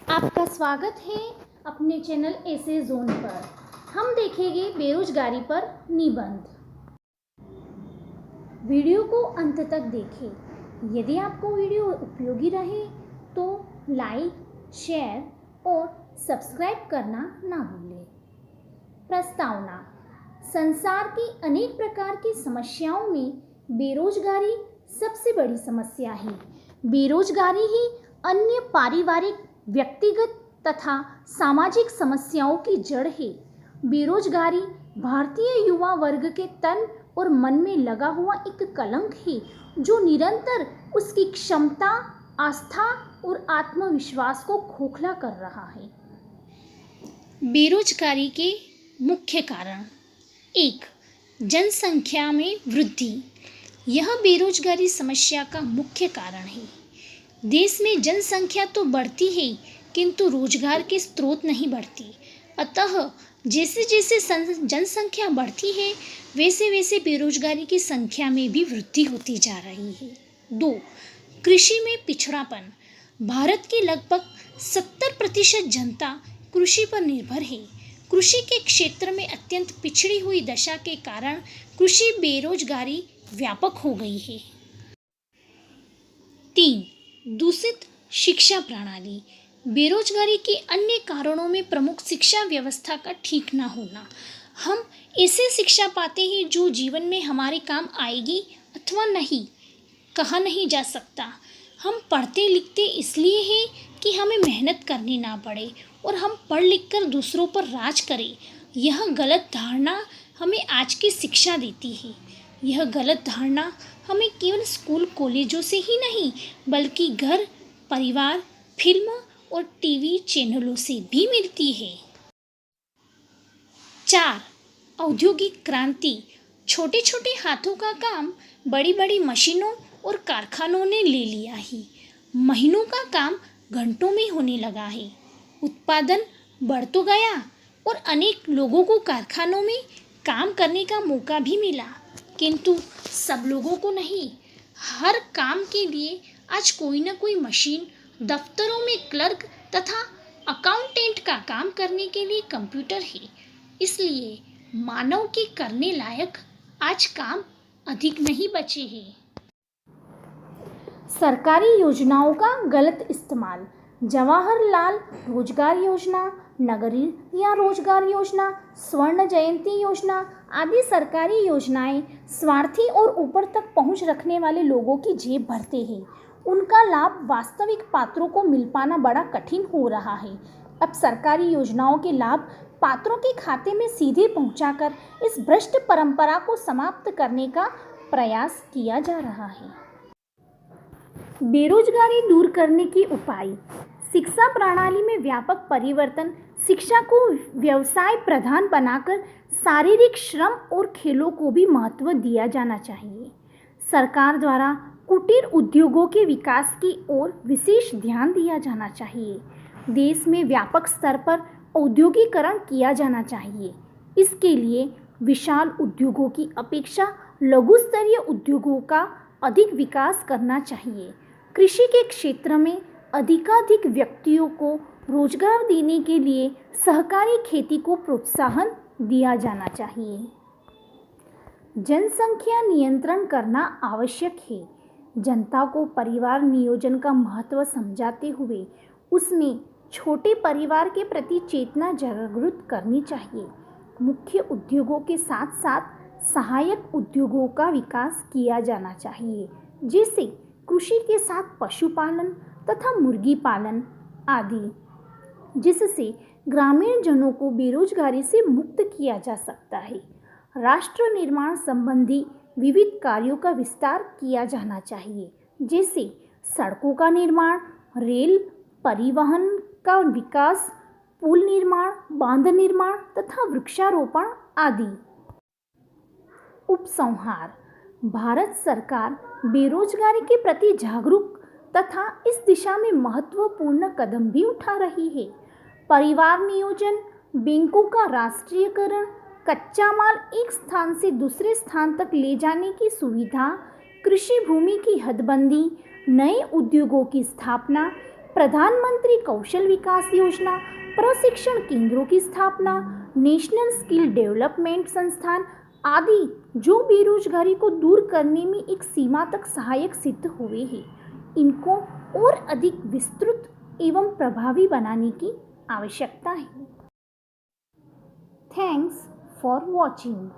आपका स्वागत है अपने चैनल ऐसे जोन पर। हम देखेंगे बेरोजगारी पर निबंध। वीडियो को अंत तक देखें। यदि आपको वीडियो उपयोगी रहे तो लाइक, शेयर और सब्सक्राइब करना ना भूलें। प्रस्तावना। संसार की अनेक प्रकार की समस्याओं में बेरोजगारी सबसे बड़ी समस्या है। बेरोजगारी ही अन्य पारिवारिक, व्यक्तिगत तथा सामाजिक समस्याओं की जड़ है। बेरोजगारी भारतीय युवा वर्ग के तन और मन में लगा हुआ एक कलंक है जो निरंतर उसकी क्षमता, आस्था और आत्मविश्वास को खोखला कर रहा है। बेरोजगारी के मुख्य कारण। 1. जनसंख्या में वृद्धि। यह बेरोजगारी समस्या का मुख्य कारण है। देश में जनसंख्या तो बढ़ती है किंतु रोजगार के स्रोत नहीं बढ़ती। अतः जैसे जैसे जनसंख्या बढ़ती है वैसे वैसे बेरोजगारी की संख्या में भी वृद्धि होती जा रही है। 2. कृषि में पिछड़ापन। भारत की लगभग 70% जनता कृषि पर निर्भर है। कृषि के क्षेत्र में अत्यंत पिछड़ी हुई दशा के कारण कृषि बेरोजगारी व्यापक हो गई है। 3. दूषित शिक्षा प्रणाली। बेरोजगारी के अन्य कारणों में प्रमुख शिक्षा व्यवस्था का ठीक न होना। हम ऐसे शिक्षा पाते हैं जो जीवन में हमारे काम आएगी अथवा नहीं, कहा नहीं जा सकता। हम पढ़ते लिखते इसलिए हैं कि हमें मेहनत करनी ना पड़े और हम पढ़ लिख कर दूसरों पर राज करें। यह गलत धारणा हमें आज की शिक्षा देती है। यह गलत धारणा हमें केवल स्कूल कॉलेजों से ही नहीं बल्कि घर, परिवार, फिल्म और टीवी चैनलों से भी मिलती है। 4. औद्योगिक क्रांति। छोटे छोटे हाथों का काम बड़ी बड़ी मशीनों और कारखानों ने ले लिया है। महीनों का काम घंटों में होने लगा है। उत्पादन बढ़ तो गया और अनेक लोगों को कारखानों में काम करने का मौका भी मिला, किंतु सब लोगों को नहीं। हर काम के लिए आज कोई न कोई मशीन, दफ्तरों में क्लर्क तथा अकाउंटेंट का काम करने के लिए कंप्यूटर है। इसलिए मानव के करने लायक आज काम अधिक नहीं बचे हैं। सरकारी योजनाओं का गलत इस्तेमाल। जवाहरलाल रोजगार योजना, नगरीय रोजगार योजना, स्वर्ण जयंती योजना आदि सरकारी योजनाएं स्वार्थी और ऊपर तक पहुंच रखने वाले लोगों की जेब भरते हैं। उनका लाभ वास्तविक पात्रों को मिल पाना बड़ा कठिन हो रहा है। अब सरकारी योजनाओं के लाभ पात्रों के खाते में सीधे पहुंचाकर इस भ्रष्ट परंपरा को समाप्त करने का प्रयास किया जा रहा है। बेरोजगारी दूर करने के उपाय। शिक्षा प्रणाली में व्यापक परिवर्तन। शिक्षा को व्यवसाय प्रधान बनाकर शारीरिक श्रम और खेलों को भी महत्व दिया जाना चाहिए। सरकार द्वारा कुटीर उद्योगों के विकास की ओर विशेष ध्यान दिया जाना चाहिए। देश में व्यापक स्तर पर औद्योगिकरण किया जाना चाहिए। इसके लिए विशाल उद्योगों की अपेक्षा लघु स्तरीय उद्योगों का अधिक विकास करना चाहिए। कृषि के क्षेत्र में अधिकाधिक व्यक्तियों को रोजगार देने के लिए सहकारी खेती को प्रोत्साहन दिया जाना चाहिए। जनसंख्या नियंत्रण करना आवश्यक है। जनता को परिवार नियोजन का महत्व समझाते हुए उसमें छोटे परिवार के प्रति चेतना जागृत करनी चाहिए। मुख्य उद्योगों के साथ साथ सहायक उद्योगों का विकास किया जाना चाहिए, जैसे कृषि के साथ पशुपालन तथा मुर्गी पालन आदि, जिससे ग्रामीण जनों को बेरोजगारी से मुक्त किया जा सकता है। राष्ट्र निर्माण संबंधी विविध कार्यों का विस्तार किया जाना चाहिए, जैसे सड़कों का निर्माण, रेल परिवहन का विकास, पुल निर्माण, बांध निर्माण तथा वृक्षारोपण आदि। उपसंहार। भारत सरकार बेरोजगारी के प्रति जागरूक तथा इस दिशा में महत्वपूर्ण कदम भी उठा रही है। परिवार नियोजन, बैंकों का राष्ट्रीयकरण, कच्चा माल एक स्थान से दूसरे स्थान तक ले जाने की सुविधा, कृषि भूमि की हदबंदी, नए उद्योगों की स्थापना, प्रधानमंत्री कौशल विकास योजना, प्रशिक्षण केंद्रों की स्थापना, नेशनल स्किल डेवलपमेंट संस्थान आदि जो बेरोजगारी को दूर करने में एक सीमा तक सहायक सिद्ध हुए हैं, इनको और अधिक विस्तृत एवं प्रभावी बनाने की आवश्यकता है। Thanks for watching.